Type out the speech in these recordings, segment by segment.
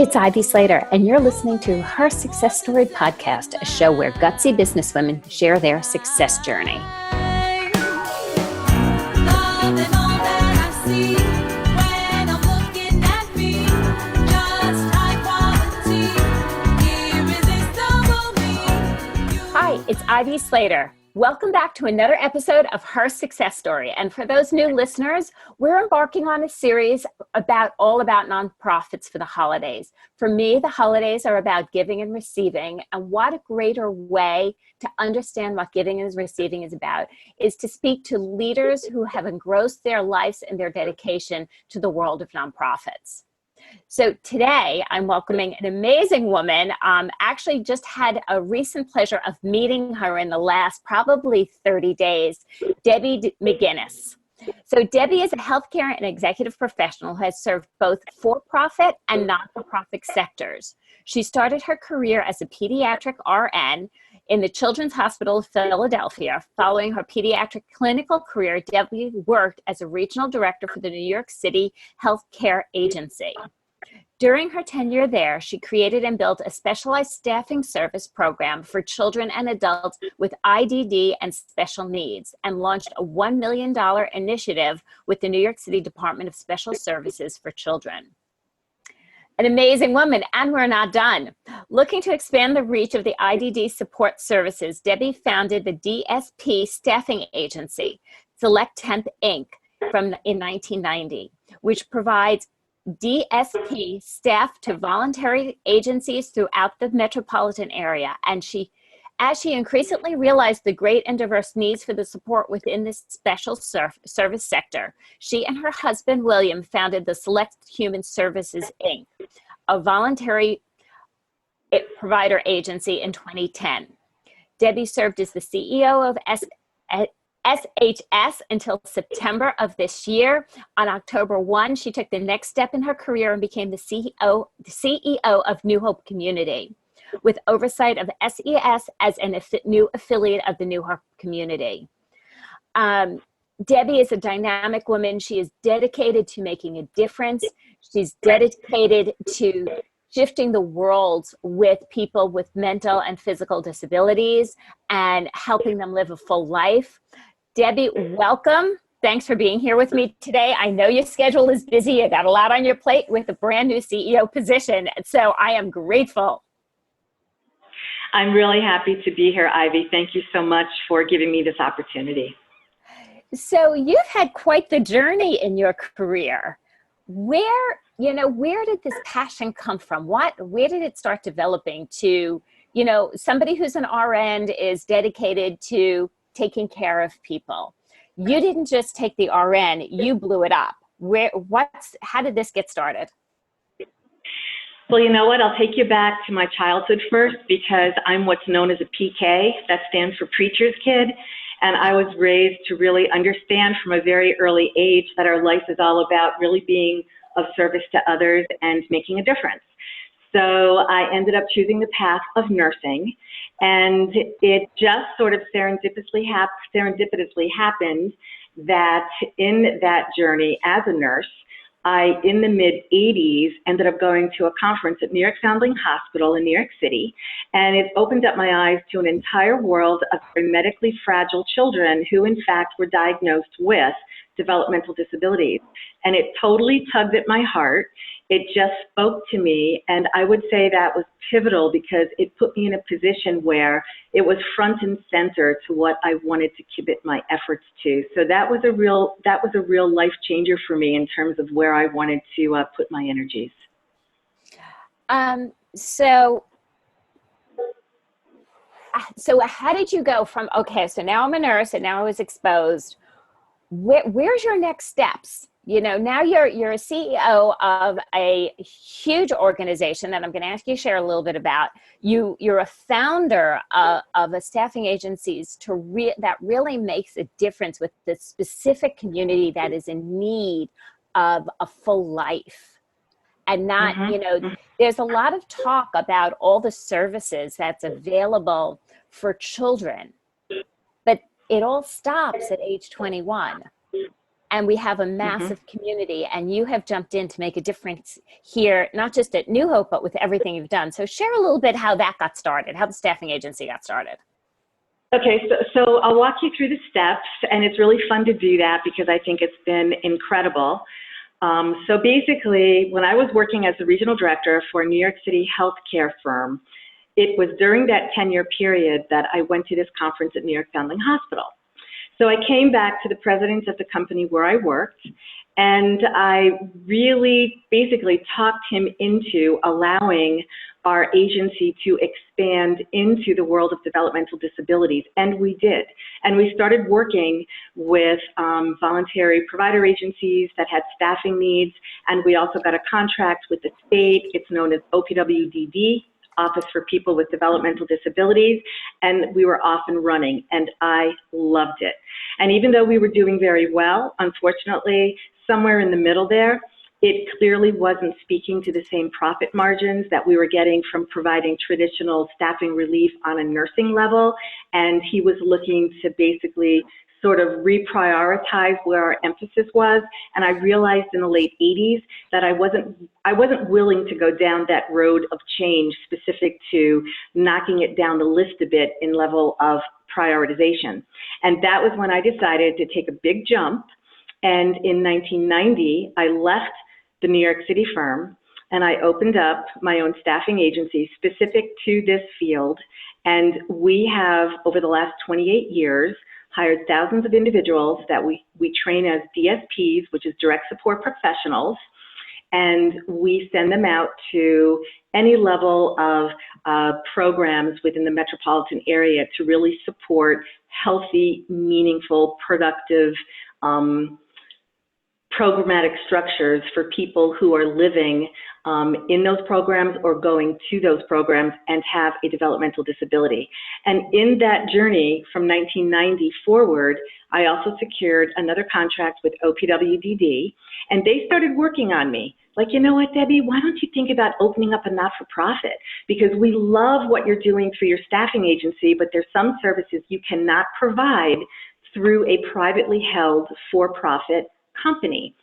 it's Ivy Slater, and you're listening to Her Success Story Podcast, a show where gutsy businesswomen share their success journey. Hi, it's Ivy Slater. Welcome back to another episode of Her Success Story. And for those new listeners, we're embarking on a series all about nonprofits for the holidays. For me, the holidays are about giving and receiving. And what a greater way to understand what giving and receiving is about is to speak to leaders who have engrossed their lives and their dedication to the world of nonprofits. So today I'm welcoming an amazing woman. Actually just had a recent pleasure of meeting her in the last probably 30 days, Debbie McGinness. So Debbie is a healthcare and executive professional who has served both for-profit and not-for-profit sectors. She started her career as a pediatric RN in the Children's Hospital of Philadelphia. Following her pediatric clinical career, Debbie worked as a regional director for the New York City Healthcare Agency. During her tenure there, she created and built a specialized staffing service program for children and adults with IDD and special needs, and launched a $1 million initiative with the New York City Department of Special Services for Children. An amazing woman, and we're not done. Looking to expand the reach of the IDD support services, Debbie founded the DSP staffing agency, Select Temps Inc., in 1990, which provides DSP staff to voluntary agencies throughout the metropolitan area. And as she increasingly realized the great and diverse needs for the support within this special service sector, she and her husband, William, founded the Select Human Services, Inc., a voluntary provider agency in 2010. Debbie served as the CEO of SHS until September of this year. On October 1, she took the next step in her career and became the CEO of New Hope Community, with oversight of SES as a new affiliate of the New Hope Community. Debbie is a dynamic woman. She is dedicated to making a difference. She's dedicated to shifting the world with people with mental and physical disabilities and helping them live a full life. Debbie, welcome. Thanks for being here with me today. I know your schedule is busy. You got a lot on your plate with a brand new CEO position. So I am grateful. I'm really happy to be here, Ivy. Thank you so much for giving me this opportunity. So you've had quite the journey in your career. Where did this passion come from? Where did it start developing to, somebody who's an RN is dedicated to taking care of people. You didn't just take the RN, you blew it up. How did this get started? Well, you know what? I'll take you back to my childhood first, because I'm what's known as a PK. That stands for preacher's kid. And I was raised to really understand from a very early age that our life is all about really being of service to others and making a difference. So I ended up choosing the path of nursing, and it just sort of serendipitously happened that in that journey as a nurse, I, in the mid-'80s, ended up going to a conference at New York Foundling Hospital in New York City, and it opened up my eyes to an entire world of medically fragile children who, in fact, were diagnosed with developmental disabilities. And it totally tugged at my heart. It just spoke to me, and I would say that was pivotal because it put me in a position where it was front and center to what I wanted to commit my efforts to. So that was a real life changer for me in terms of where I wanted to put my energies. So how did you go from, okay, so now I'm a nurse and now I was exposed. Where's your next steps? Now you're a CEO of a huge organization that I'm going to ask you to share a little bit about. You're a founder of a staffing agencies that really makes a difference with the specific community that is in need of a full life. And not, there's a lot of talk about all the services that's available for children, but it all stops at age 21. and we have a Mm-hmm. massive community, and you have jumped in to make a difference here, not just at New Hope, but with everything you've done. So share a little bit how that got started, how the staffing agency got started. Okay, so I'll walk you through the steps, and it's really fun to do that because I think it's been incredible. So basically, when I was working as the regional director for a New York City healthcare firm, it was during that tenure period that I went to this conference at New York Foundling Hospital. So I came back to the president of the company where I worked, and I really basically talked him into allowing our agency to expand into the world of developmental disabilities, and we did. And we started working with voluntary provider agencies that had staffing needs, and we also got a contract with the state. It's known as OPWDD, Office for People with Developmental Disabilities, and we were off and running, and I loved it. And even though we were doing very well, unfortunately, somewhere in the middle there, it clearly wasn't speaking to the same profit margins that we were getting from providing traditional staffing relief on a nursing level, and he was looking to basically sort of reprioritize where our emphasis was. And I realized in the late 80s that I wasn't willing to go down that road of change specific to knocking it down the list a bit in level of prioritization. And that was when I decided to take a big jump. And in 1990, I left the New York City firm and I opened up my own staffing agency specific to this field. And we have, over the last 28 years, hired thousands of individuals that we train as DSPs, which is direct support professionals, and we send them out to any level of programs within the metropolitan area to really support healthy, meaningful, productive, programmatic structures for people who are living in those programs or going to those programs and have a developmental disability. And in that journey from 1990 forward, I also secured another contract with OPWDD, and they started working on me. Like, you know what, Debbie, why don't you think about opening up a not-for-profit? Because we love what you're doing for your staffing agency, but there's some services you cannot provide through a privately held for-profit company.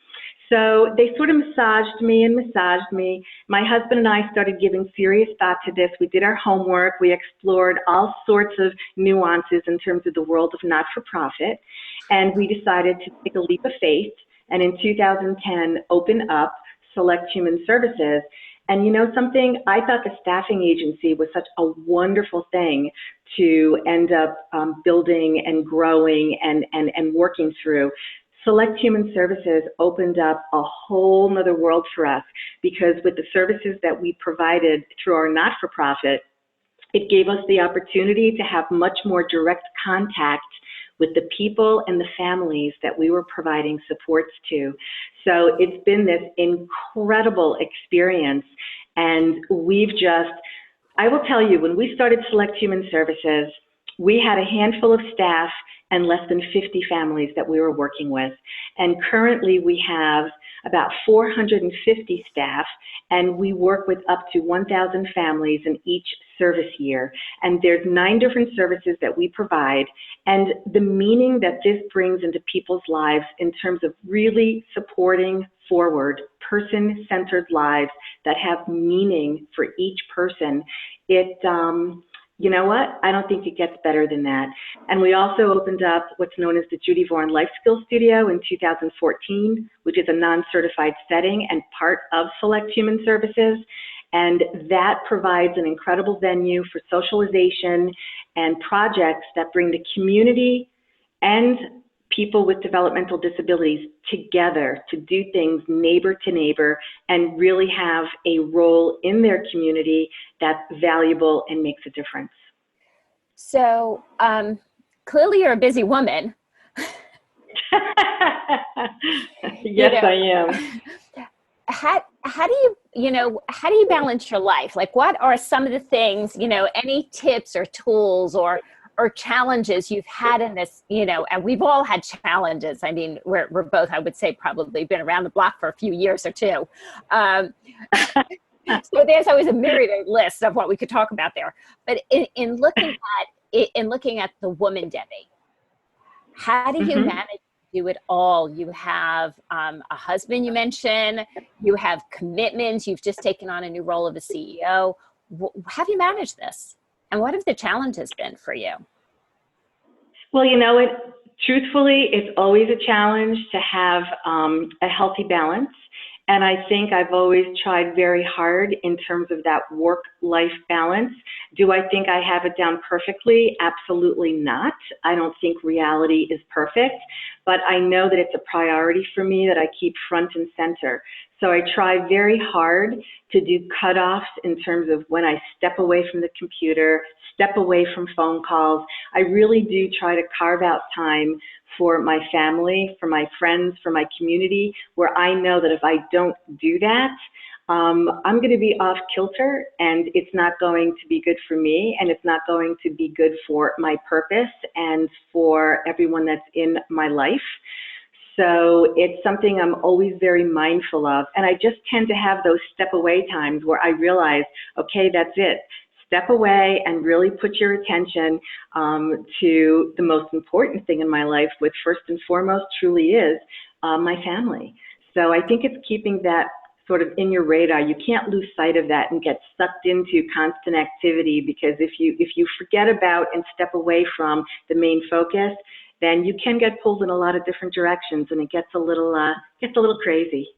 So they sort of massaged me. My husband and I started giving serious thought to this. We did our homework. We explored all sorts of nuances in terms of the world of not-for-profit. And we decided to take a leap of faith and in 2010 open up Select Human Services. And you know something? I thought the staffing agency was such a wonderful thing to end up building and growing and working through. Select Human Services opened up a whole nother world for us because with the services that we provided through our not-for-profit, it gave us the opportunity to have much more direct contact with the people and the families that we were providing supports to. So it's been this incredible experience, and I will tell you, when we started Select Human Services, we had a handful of staff and less than 50 families that we were working with. And currently we have about 450 staff, and we work with up to 1,000 families in each service year. And there's 9 different services that we provide. And the meaning that this brings into people's lives in terms of really supporting forward, person-centered lives that have meaning for each person, you know what? I don't think it gets better than that. And we also opened up what's known as the Judy Vaughan Life Skills Studio in 2014, which is a non-certified setting and part of Select Human Services. And that provides an incredible venue for socialization and projects that bring the community and people with developmental disabilities together to do things neighbor to neighbor and really have a role in their community that's valuable and makes a difference. So clearly you're a busy woman. Yes, I am. How do you balance your life? Like, what are some of the things, any tips or tools or challenges you've had in this, and we've all had challenges. I mean, we're both, I would say, probably been around the block for a few years or two. So there's always a myriad list of what we could talk about there. But in looking at the woman, Debbie, how do you manage do it all. You have a husband, you mentioned, you have commitments, you've just taken on a new role of a CEO. How have you managed this? And what have the challenges been for you? Well, truthfully, it's always a challenge to have a healthy balance. And I think I've always tried very hard in terms of that work-life balance. Do I think I have it down perfectly? Absolutely not. I don't think reality is perfect, but I know that it's a priority for me that I keep front and center. So I try very hard to do cutoffs in terms of when I step away from the computer, step away from phone calls. I really do try to carve out time for my family, for my friends, for my community, where I know that if I don't do that, I'm going to be off kilter, and it's not going to be good for me, and it's not going to be good for my purpose and for everyone that's in my life. So it's something I'm always very mindful of, and I just tend to have those step away times where I realize, okay, that's it. Step away and really put your attention to the most important thing in my life, which first and foremost truly is my family. So I think it's keeping that sort of in your radar. You can't lose sight of that and get sucked into constant activity, because if you forget about and step away from the main focus, then you can get pulled in a lot of different directions, and it gets a little crazy.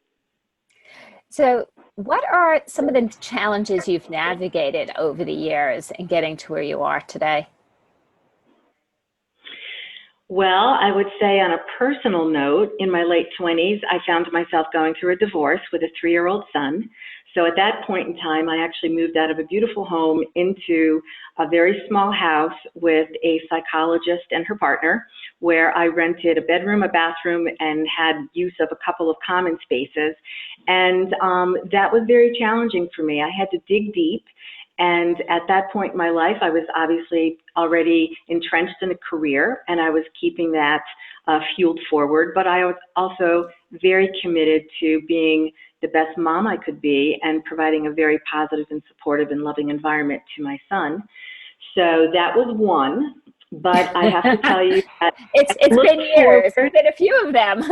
So what are some of the challenges you've navigated over the years in getting to where you are today? Well, I would say on a personal note, in my late 20s, I found myself going through a divorce with a 3-year-old son. So at that point in time, I actually moved out of a beautiful home into a very small house with a psychologist and her partner, where I rented a bedroom, a bathroom, and had use of a couple of common spaces. And that was very challenging for me. I had to dig deep. And at that point in my life, I was obviously already entrenched in a career, and I was keeping that fueled forward. But I was also very committed to being the best mom I could be and providing a very positive and supportive and loving environment to my son. So that was one. But I have to tell you that it's been years. There's been a few of them.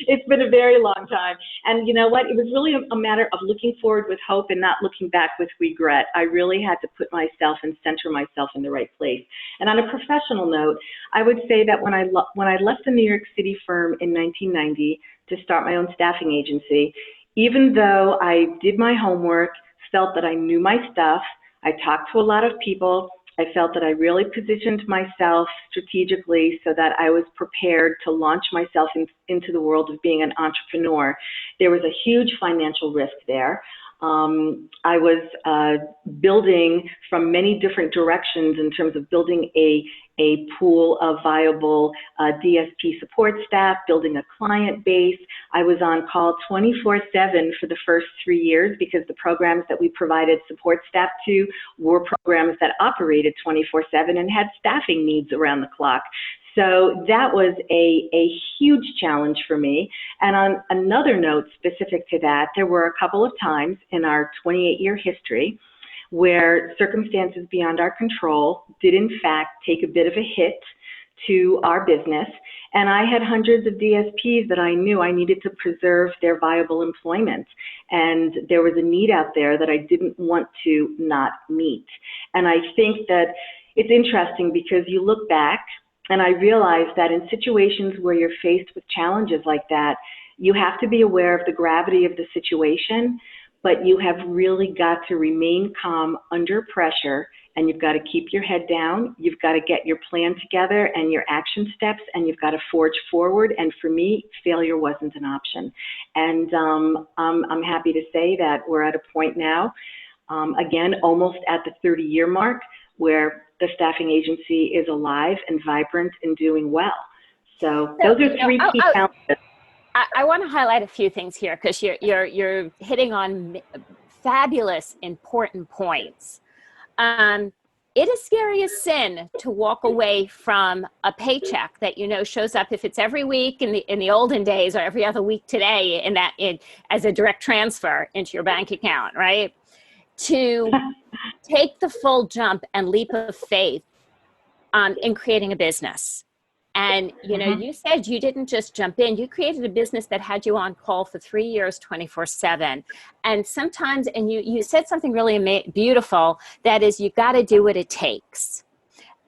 It's been a very long time. And you know what? It was really a matter of looking forward with hope and not looking back with regret. I really had to put myself and center myself in the right place. And on a professional note, I would say that when I left the New York City firm in 1990 to start my own staffing agency, even though I did my homework, felt that I knew my stuff, I talked to a lot of people, I felt that I really positioned myself strategically so that I was prepared to launch myself into the world of being an entrepreneur. There was a huge financial risk there. I was building from many different directions in terms of building a pool of viable DSP support staff, building a client base. I was on call 24/7 for the first 3 years because the programs that we provided support staff to were programs that operated 24/7 and had staffing needs around the clock. So that was a huge challenge for me. And on another note specific to that, there were a couple of times in our 28-year history where circumstances beyond our control did in fact take a bit of a hit to our business. And I had hundreds of DSPs that I knew I needed to preserve their viable employment. And there was a need out there that I didn't want to not meet. And I think that it's interesting because you look back and I realized that in situations where you're faced with challenges like that, you have to be aware of the gravity of the situation, but you have really got to remain calm under pressure, and you've got to keep your head down. You've got to get your plan together and your action steps, and you've got to forge forward. And for me, failure wasn't an option. And I'm happy to say that we're at a point now, again, almost at the 30-year mark, where the staffing agency is alive and vibrant and doing well. So those are three key challenges. I want to highlight a few things here because you're hitting on fabulous, important points. It is scary as sin to walk away from a paycheck that shows up, if it's every week in the olden days or every other week today, as a direct transfer into your bank account, right? To take the full jump and leap of faith in creating a business And, you know, you said you didn't just jump in, you created a business that had you on call for 3 years, 24/7. And sometimes, and you said something really beautiful, that is, you got to do what it takes.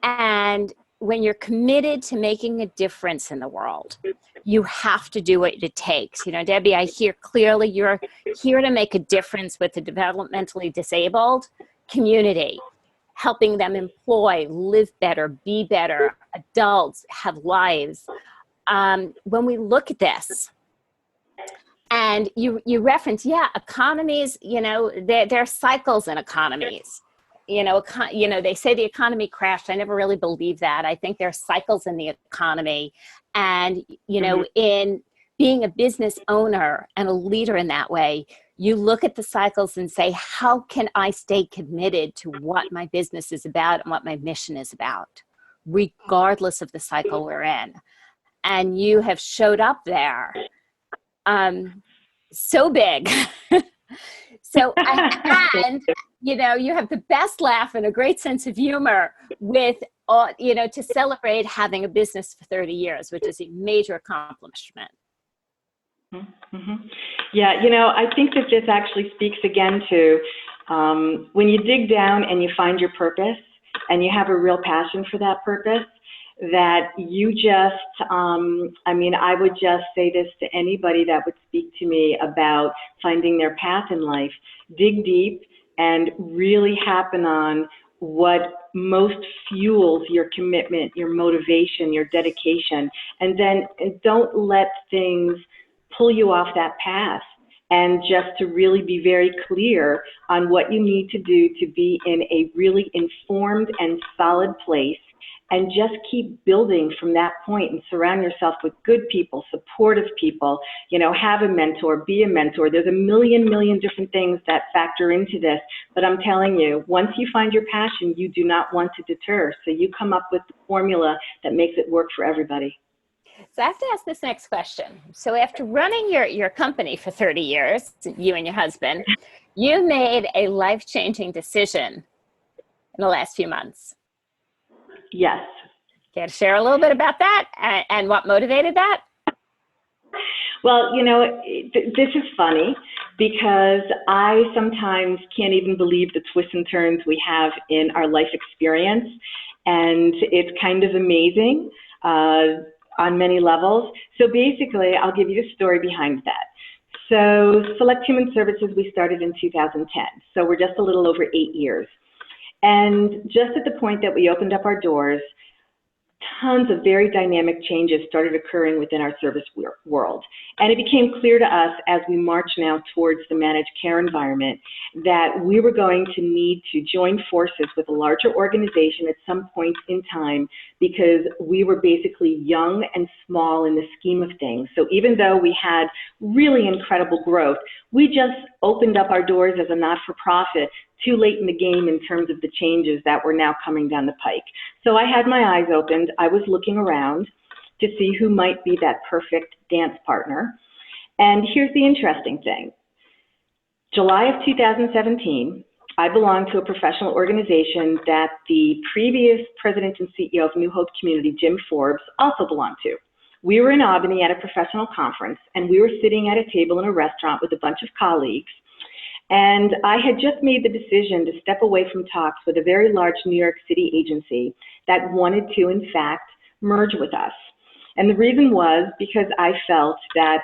And when you're committed to making a difference in the world, you have to do what it takes. You know, Debbie, I hear clearly you're here to make a difference with the developmentally disabled community, helping them employ, live better, be better, adults, have lives. When we look at this, and you reference, economies, you know, there are cycles in economies. You know, they say the economy crashed. I never really believe that. I think there are cycles in the economy. And, you know, in being a business owner and a leader in that way, you look at the cycles and say, how can I stay committed to what my business is about and what my mission is about, regardless of the cycle we're in? And you have showed up there so big. So, and, you know, you have the best laugh and a great sense of humor with, you know, to celebrate having a business for 30 years, which is a major accomplishment. Yeah, you know, I think that this actually speaks again to when you dig down and you find your purpose and you have a real passion for that purpose, that you just, I mean, I would just say this to anybody that would speak to me about finding their path in life. Dig deep and really happen on what most fuels your commitment, your motivation, your dedication, and then don't let things pull you off that path. And just to really be very clear on what you need to do to be in a really informed and solid place, and just keep building from that point and surround yourself with good people, supportive people, you know, have a mentor, be a mentor. There's a million different things that factor into this, but I'm telling you, once you find your passion, you do not want to deter. So you come up with the formula that makes it work for everybody. So I have to ask this next question. So after running your company for 30 years, you and your husband, you made a life-changing decision in the last few months. Yes. Care to share a little bit about that and what motivated that? Well, you know, this is funny because I sometimes can't even believe the twists and turns we have in our life experience. And it's kind of amazing on many levels. So basically, I'll give you the story behind that. So Select Human Services, we started in 2010. So we're just a little over 8 years. And just at the point that we opened up our doors, tons of very dynamic changes started occurring within our service world. And it became clear to us as we march now towards the managed care environment that we were going to need to join forces with a larger organization at some point in time, because we were basically young and small in the scheme of things. So even though we had really incredible growth, we just opened up our doors as a not-for-profit too late in the game in terms of the changes that were now coming down the pike. So I had my eyes opened. I was looking around to see who might be that perfect dance partner. And here's the interesting thing. July of 2017, I belonged to a professional organization that the previous president and CEO of New Hope Community, Jim Forbes, also belonged to. We were in Albany at a professional conference, and we were sitting at a table in a restaurant with a bunch of colleagues. And I had just made the decision to step away from talks with a very large New York City agency that wanted to, in fact, merge with us. And the reason was because I felt that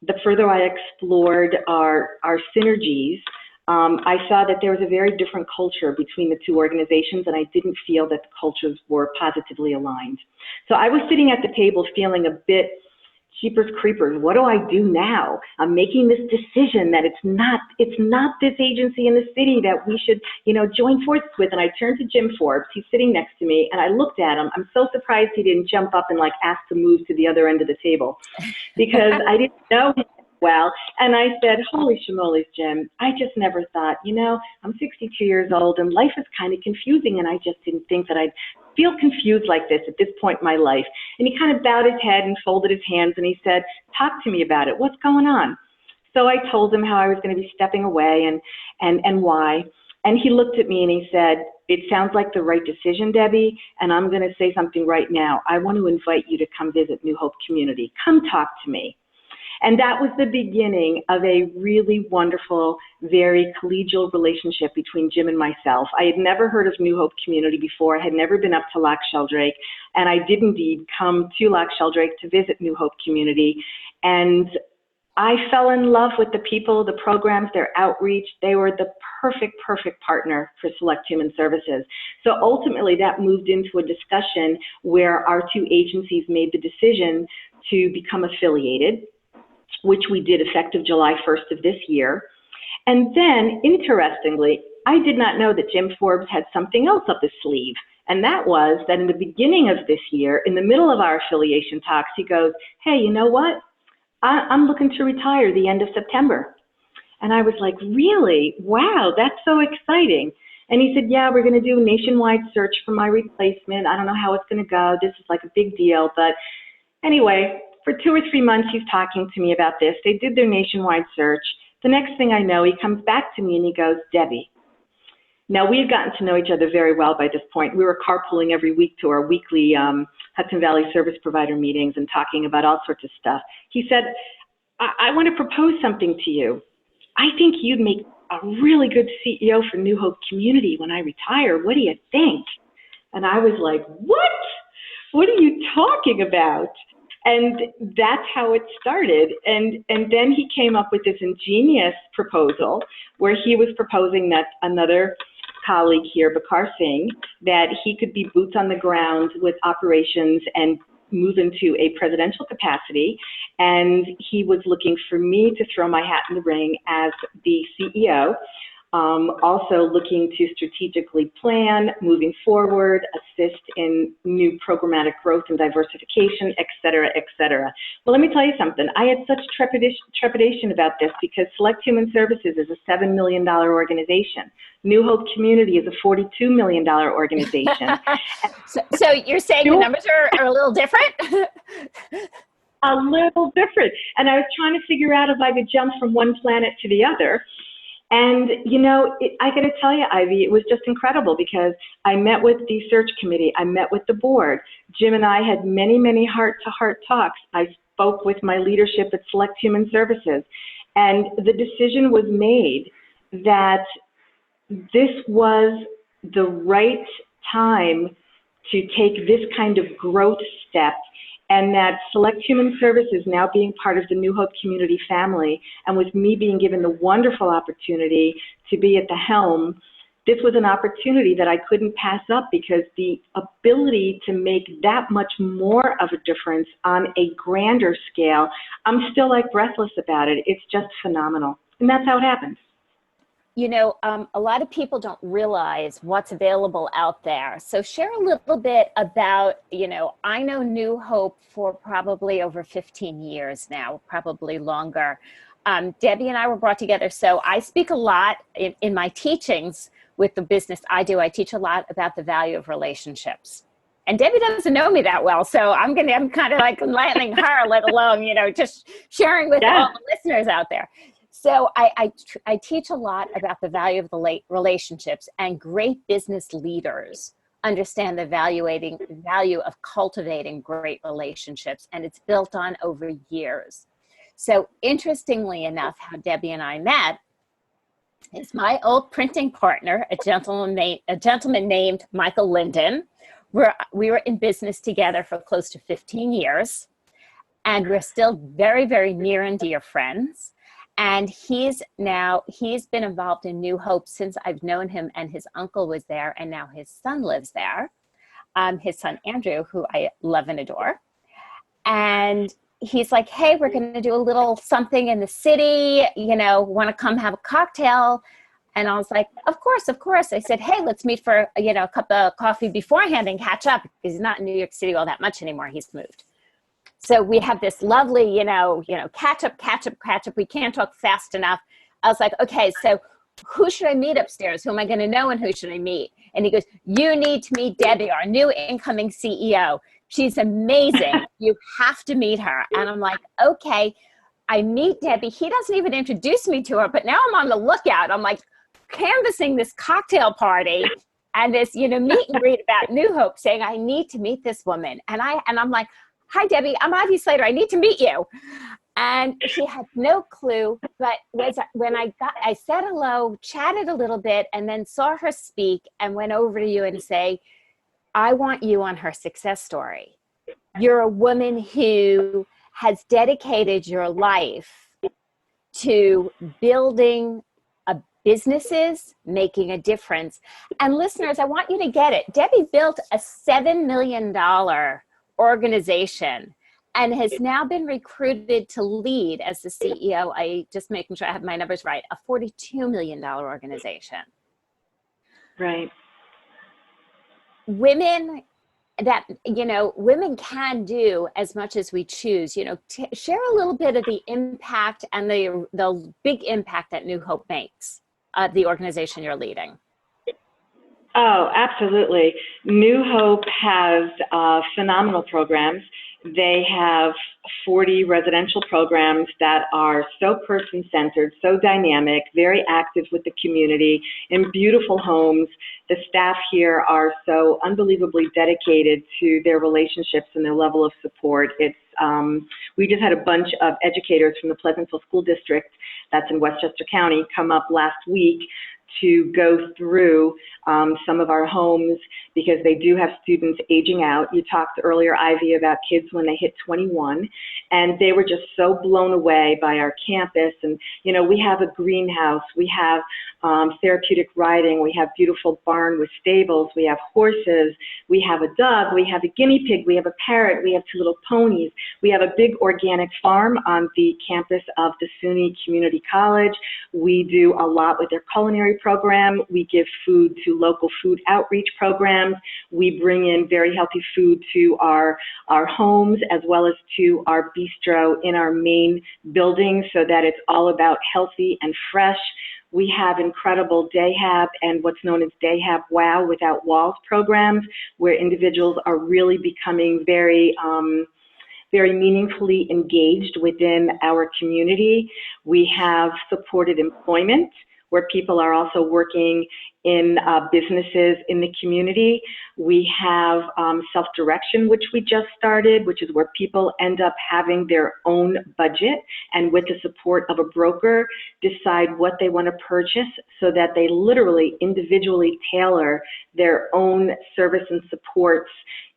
the further I explored our synergies, I saw that there was a very different culture between the two organizations, and I didn't feel that the cultures were positively aligned. So I was sitting at the table feeling a bit jeepers creepers, what do I do now? I'm making this decision that it's not this agency in the city that we should, you know, join forces with. And I turned to Jim Forbes, he's sitting next to me, and I looked at him. I'm so surprised he didn't jump up and like ask to move to the other end of the table, because I didn't know him well. And I said, holy shimoles, Jim, I just never thought, you know, I'm 62 years old and life is kind of confusing, and I just didn't think that I'd feel confused like this at this point in my life. And he kind of bowed his head and folded his hands, and he said, talk to me about it. What's going on? So I told him how I was going to be stepping away and why. And he looked at me and he said, it sounds like the right decision, Debbie, and I'm going to say something right now. I want to invite you to come visit New Hope Community. Come talk to me. And that was the beginning of a really wonderful, very collegial relationship between Jim and myself. I had never heard of New Hope Community before. I had never been up to Lac Sheldrake, and I did indeed come to Lac Sheldrake to visit New Hope Community. And I fell in love with the people, the programs, their outreach. They were the perfect partner for Select Human Services. So ultimately that moved into a discussion where our two agencies made the decision to become affiliated, which we did effective July 1st of this year. And then, interestingly, I did not know that Jim Forbes had something else up his sleeve. And that was that in the beginning of this year, in the middle of our affiliation talks, he goes, hey, you know what? I'm looking to retire the end of September. And I was like, really? Wow, that's so exciting. And he said, yeah, we're going to do a nationwide search for my replacement. I don't know how it's going to go. This is like a big deal. But anyway, for 2 or 3 months, he's talking to me about this. They did their nationwide search. The next thing I know, he comes back to me and he goes, Debbie. Now, we had gotten to know each other very well by this point. We were carpooling every week to our weekly Hudson Valley service provider meetings and talking about all sorts of stuff. He said, I want to propose something to you. I think you'd make a really good CEO for New Hope Community when I retire. What do you think? And I was like, what? What are you talking about? And that's how it started. And then he came up with this ingenious proposal where he was proposing that another colleague here, Bakar Singh, that he could be boots on the ground with operations and move into a presidential capacity. And he was looking for me to throw my hat in the ring as the CEO. Also looking to strategically plan, moving forward, assist in new programmatic growth and diversification, et cetera, et cetera. Well, let me tell you something. I had such trepidation about this because Select Human Services is a $7 million organization. New Hope Community is a $42 million organization. so you're saying the numbers are a little different? A little different. And I was trying to figure out if I could jump from one planet to the other. And, you know, I got to tell you, Ivy, it was just incredible because I met with the search committee. I met with the board. Jim and I had many heart-to-heart talks. I spoke with my leadership at Select Human Services. And the decision was made that this was the right time to take this kind of growth step, and that Select Human Services now being part of the New Hope Community family, and with me being given the wonderful opportunity to be at the helm, this was an opportunity that I couldn't pass up because the ability to make that much more of a difference on a grander scale, I'm still like breathless about it. It's just phenomenal. And that's how it happened. You know, a lot of people don't realize what's available out there. So share a little bit about, you know, I know New Hope for probably over 15 years now, probably longer. Debbie and I were brought together. So I speak a lot in my teachings with the business I do. I teach a lot about the value of relationships. And Debbie doesn't know me that well, so I'm kind of like enlightening her, let alone, you know, just sharing with all the listeners out there. So I teach a lot about the value of the relationships, and great business leaders understand the value of cultivating great relationships, and it's built on over years. So interestingly enough, how Debbie and I met is my old printing partner, a gentleman named Michael Linden. We were in business together for close to 15 years, and we're still very, very near and dear friends. And he's been involved in New Hope since I've known him, and his uncle was there, and now his son lives there. His son, Andrew, who I love and adore. And he's like, hey, we're going to do a little something in the city, you know, want to come have a cocktail? And I was like, of course. I said, hey, let's meet for, you know, a cup of coffee beforehand and catch up, because he's not in New York City all that much anymore. He's moved. So we have this lovely, you know, catch up. We can't talk fast enough. I was like, okay, so who should I meet upstairs? Who am I going to know, and who should I meet? And he goes, you need to meet Debbie, our new incoming CEO. She's amazing. You have to meet her. And I'm like, okay. I meet Debbie. He doesn't even introduce me to her, but now I'm on the lookout. I'm like canvassing this cocktail party. and this, meet and greet about New Hope, saying, I need to meet this woman. And I'm like, hi, Debbie, I'm Ivy Slater. I need to meet you. And she had no clue, but when I said hello, chatted a little bit, and then saw her speak and went over to you and say, I want you on her success story. You're a woman who has dedicated your life to building businesses, making a difference. And listeners, I want you to get it. Debbie built a $7 million organization and has now been recruited to lead as the CEO. I just making sure I have my numbers right, a $42 million organization. Right. Women can do as much as we choose. Share a little bit of the impact and the big impact that New Hope makes, the organization you're leading. Oh, absolutely. New Hope has phenomenal programs. They have 40 residential programs that are so person-centered, so dynamic, very active with the community, in beautiful homes. The staff here are so unbelievably dedicated to their relationships and their level of support. We just had a bunch of educators from the Pleasantville School District, that's in Westchester County, come up last week to go through some of our homes, because they do have students aging out. You talked earlier, Ivy, about kids when they hit 21, and they were just so blown away by our campus. And, we have a greenhouse, we have therapeutic riding, we have beautiful barn with stables, we have horses, we have a dog, we have a guinea pig, we have a parrot, we have 2 little ponies, we have a big organic farm on the campus of the SUNY Community College. We do a lot with their culinary program. We give food to local food outreach programs. We bring in very healthy food to our homes, as well as to our bistro in our main building, so that it's all about healthy and fresh. We have incredible day hab and what's known as day hab wow without walls programs, where individuals are really becoming very meaningfully engaged within our community. We have supported employment, where people are also working in businesses in the community. We have self-direction, which we just started, which is where people end up having their own budget and, with the support of a broker, decide what they want to purchase, so that they literally individually tailor their own service and supports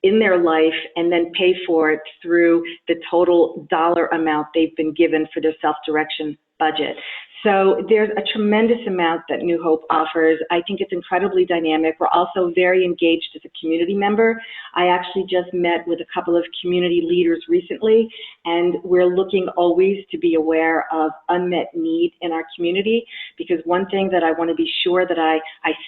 in their life, and then pay for it through the total dollar amount they've been given for their self-direction budget. So there's a tremendous amount that New Hope offers. I think it's incredibly dynamic. We're also very engaged as a community member. I actually just met with a couple of community leaders recently, and we're looking always to be aware of unmet need in our community, because one thing that I want to be sure that I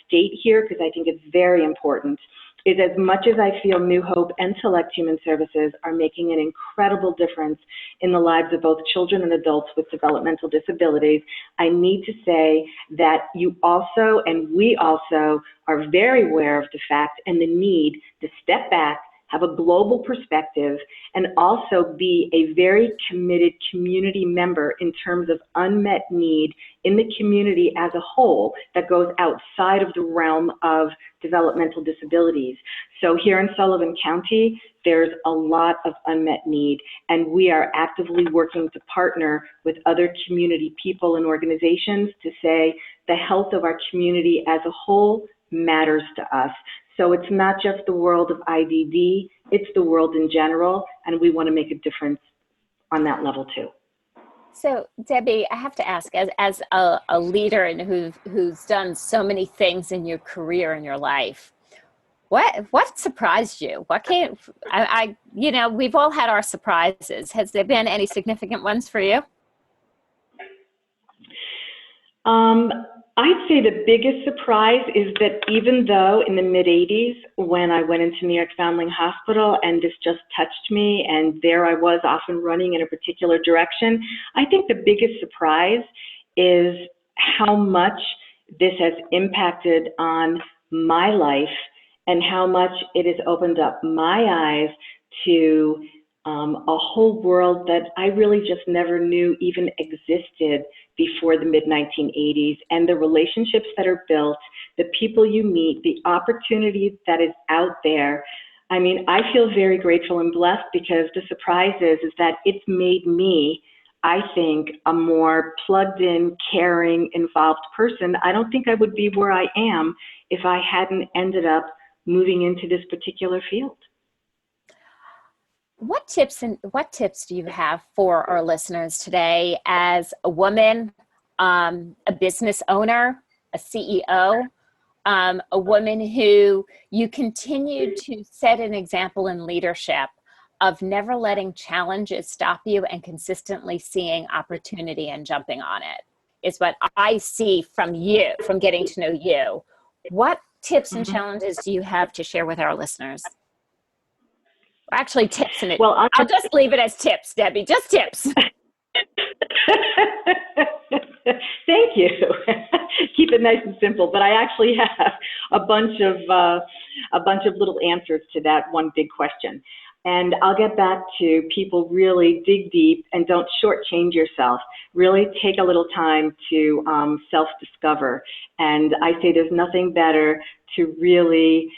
state here, because I think it's very important, is as much as I feel New Hope and Select Human Services are making an incredible difference in the lives of both children and adults with developmental disabilities, I need to say that you also, and we also, are very aware of the fact and the need to step back, have a global perspective, and also be a very committed community member in terms of unmet need in the community as a whole that goes outside of the realm of developmental disabilities. So here in Sullivan County, there's a lot of unmet need, and we are actively working to partner with other community people and organizations to say the health of our community as a whole matters to us. So it's not just the world of IDD, it's the world in general, and we want to make a difference on that level too. So Debbie, I have to ask, as a leader and who's done so many things in your career and your life, what surprised you? What came? We've all had our surprises. Has there been any significant ones for you? I'd say the biggest surprise is that even though in the mid-'80s, when I went into New York Foundling Hospital and this just touched me, and there I was often running in a particular direction, I think the biggest surprise is how much this has impacted on my life and how much it has opened up my eyes to a whole world that I really just never knew even existed before the mid-1980s, and the relationships that are built, the people you meet, the opportunity that is out there. I mean, I feel very grateful and blessed because the surprise is that it's made me, I think, a more plugged in, caring, involved person. I don't think I would be where I am if I hadn't ended up moving into this particular field. What tips do you have for our listeners today as a woman, a business owner, a CEO, a woman who you continue to set an example in leadership of never letting challenges stop you and consistently seeing opportunity and jumping on it, is what I see from you, from getting to know you. What tips and challenges do you have to share with our listeners? Actually, tips in it. Well, I'll just leave it as tips, Debbie. Just tips. Thank you. Keep it nice and simple. But I actually have a bunch of little answers to that one big question. And I'll get back to people really dig deep and don't shortchange yourself. Really take a little time to self-discover. And I say there's nothing better to really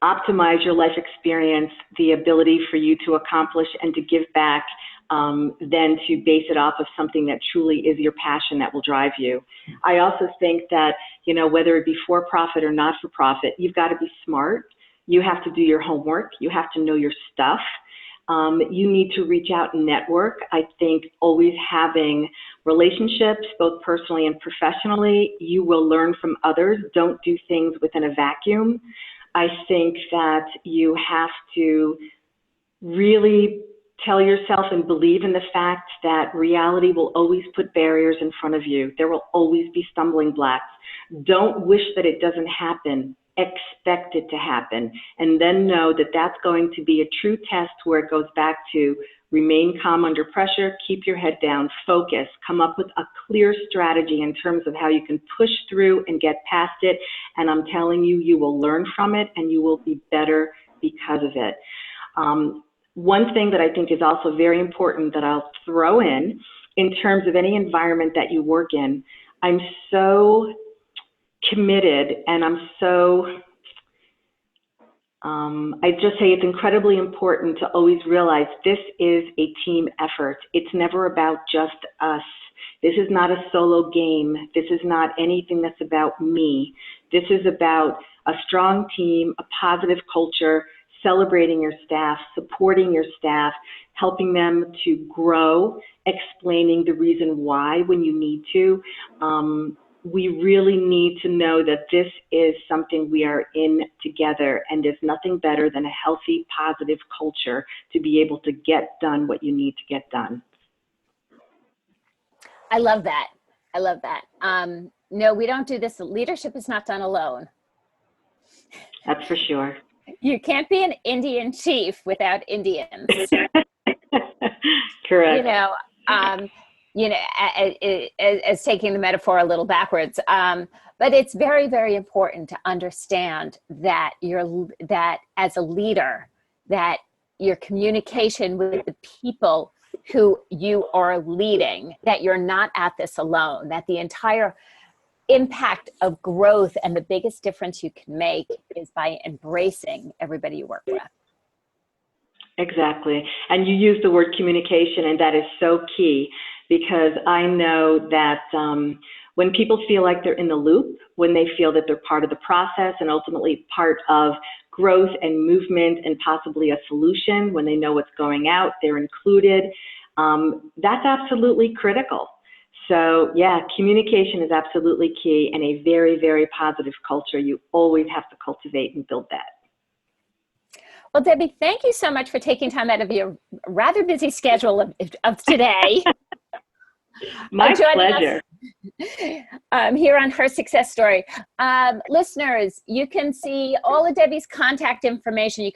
optimize your life experience, the ability for you to accomplish and to give back, than to base it off of something that truly is your passion that will drive you. I also think that, you know, whether it be for-profit or not-for-profit, you've got to be smart. You have to do your homework. You have to know your stuff. You need to reach out and network. I think always having relationships, both personally and professionally, you will learn from others. Don't do things within a vacuum. I think that you have to really tell yourself and believe in the fact that reality will always put barriers in front of you. There will always be stumbling blocks. Don't wish that it doesn't happen. Expect it to happen. And then know that that's going to be a true test where it goes back to remain calm under pressure, keep your head down, focus, come up with a clear strategy in terms of how you can push through and get past it. And I'm telling you, you will learn from it and you will be better because of it. One thing that I think is also very important that I'll throw in terms of any environment that you work in, I'm so committed and I'm so I just say it's incredibly important to always realize this is a team effort. It's never about just us. This is not a solo game. This is not anything that's about me. This is about a strong team, a positive culture, celebrating your staff, supporting your staff, helping them to grow, explaining the reason why when you need to. We really need to know that this is something we are in together, and there's nothing better than a healthy, positive culture to be able to get done what you need to get done. I love that. I love that. No, we don't do this. Leadership is not done alone. That's for sure. You can't be an Indian chief without Indians. Correct. As taking the metaphor a little backwards, but it's very, very important to understand that that as a leader, that your communication with the people who you are leading, that you're not at this alone, that the entire impact of growth and the biggest difference you can make is by embracing everybody you work with. Exactly. And you use the word communication, and that is so key, because I know that when people feel like they're in the loop, when they feel that they're part of the process and ultimately part of growth and movement and possibly a solution, when they know what's going out, they're included, that's absolutely critical. So yeah, communication is absolutely key, and a very, very positive culture. You always have to cultivate and build that. Well, Debbie, thank you so much for taking time out of your rather busy schedule of today. My pleasure. Here on Her Success Story. Listeners, you can see all of Debbie's contact information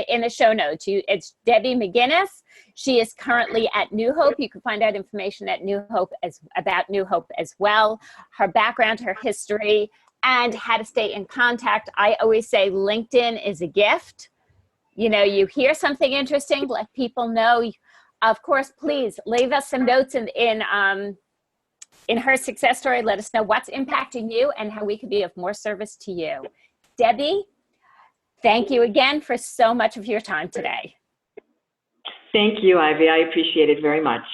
in the show notes. It's Debbie McGinness. She is currently at New Hope. You can find out information at New Hope about New Hope as well. Her background, her history, and how to stay in contact. I always say LinkedIn is a gift. you know, you hear something interesting, let people know. Of course, please leave us some notes in her success story. Let us know what's impacting you and how we could be of more service to you. Debbie, thank you again for so much of your time today. Thank you, Ivy. I appreciate it very much.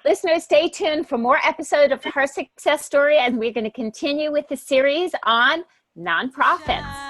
Listeners, stay tuned for more episodes of Her Success Story, and we're going to continue with the series on nonprofits.